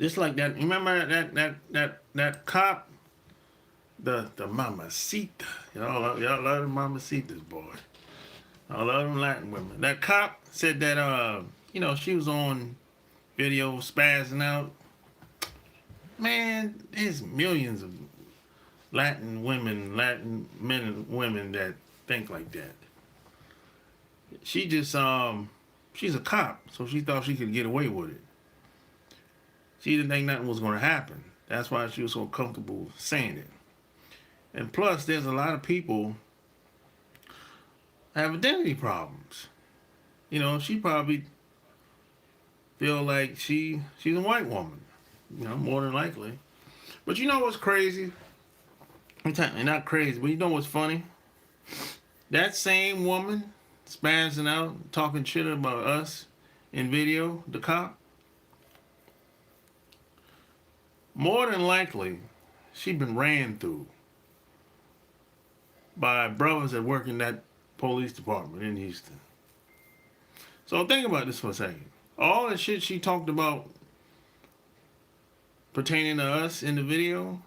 Just like that. Remember that cop, the mamacita. Y'all love the mamacitas, boy. I love them Latin women. That cop said that she was on video spazzing out. Man, there's millions of Latin women, Latin men and women that think like that. She just she's a cop, so she thought she could get away with it. She didn't think nothing was going to happen. That's why she was so comfortable saying it. And plus, there's a lot of people have identity problems. She probably feel like she's a white woman. More than likely. But you know what's crazy? Not crazy, but you know what's funny? That same woman spazzing out, talking shit about us in video, the cop, more than likely, she been ran through by brothers that work in that police department in Houston. So think about this for a second. All the shit she talked about pertaining to us in the video,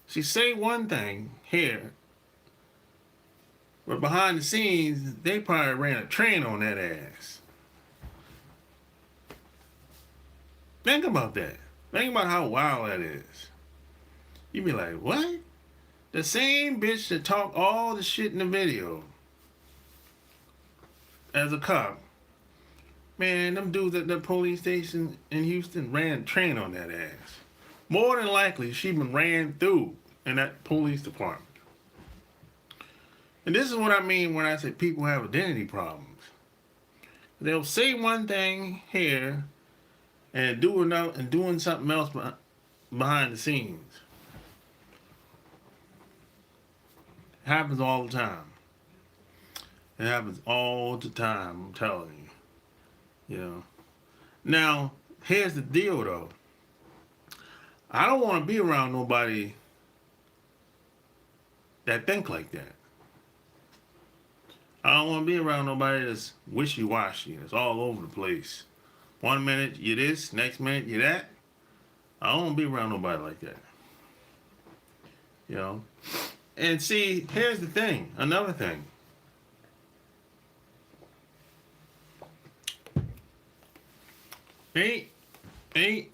she say one thing here, but behind the scenes, they probably ran a train on that ass. Think about that. Think about how wild that is. You be like, what? The same bitch that talked all the shit in the video as a cop. Man, them dudes at the police station in Houston ran a train on that ass. More than likely, she been ran through in that police department. And this is what I mean when I say people have identity problems. They'll say one thing here and doing something else behind the scenes. It happens all the time. It happens all the time, I'm telling you. Now, here's the deal though. I don't want to be around nobody that think like that. I don't want to be around nobody that's wishy-washy. It's all over the place. One minute you this, next minute you that. I don't want to be around nobody like that. And see, here's the thing. Another thing.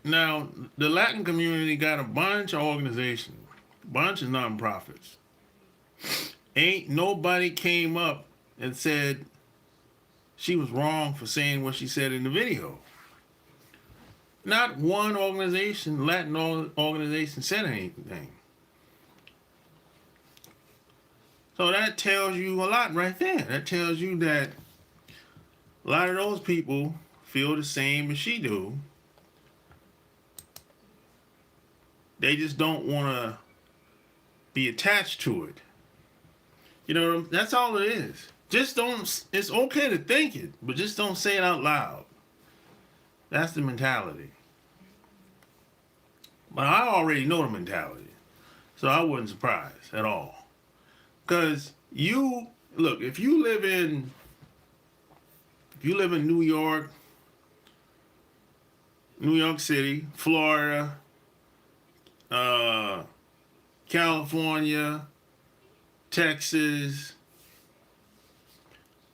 Now, the Latin community got a bunch of organizations, bunch of nonprofits. Ain't nobody came up and said she was wrong for saying what she said in the video. Not one organization, Latin organization, said anything. So that tells you a lot right there. That tells you that a lot of those people feel the same as she do. They just don't want to be attached to it. That's all it is. Just don't, it's okay to think it, but just don't say it out loud. That's the mentality. But I already know the mentality, so I wasn't surprised at all. Because look, if you live in New York City, Florida, California, Texas,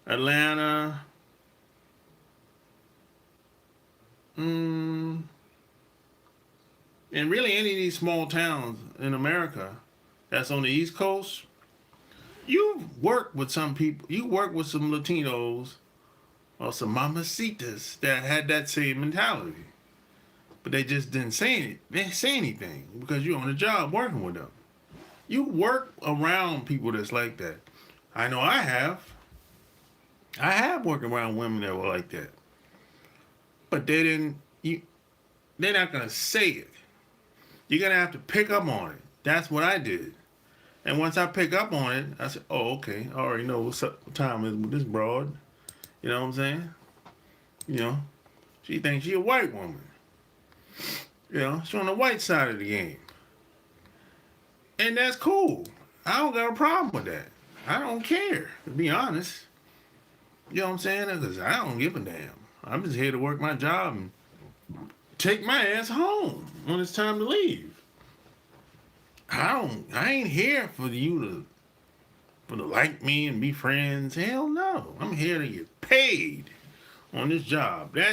Atlanta, and really any of these small towns in America that's on the East Coast, you work with some people, you work with some Latinos or some mamacitas that had that same mentality. But they just didn't say anything because you're on the job working with them. You work around people that's like that. I know I have. I have worked around women that were like that. But they're not going to say it. You're going to have to pick up on it. That's what I did. And once I pick up on it, I said, oh, okay, I already know what time is with this broad. You know what I'm saying? She thinks she a white woman. She's on the white side of the game. And that's cool. I don't got a problem with that. I don't care, to be honest. You know what I'm saying? Because I don't give a damn. I'm just here to work my job and take my ass home when it's time to leave. I ain't here for you to like me and be friends. Hell no. I'm here to get paid on this job.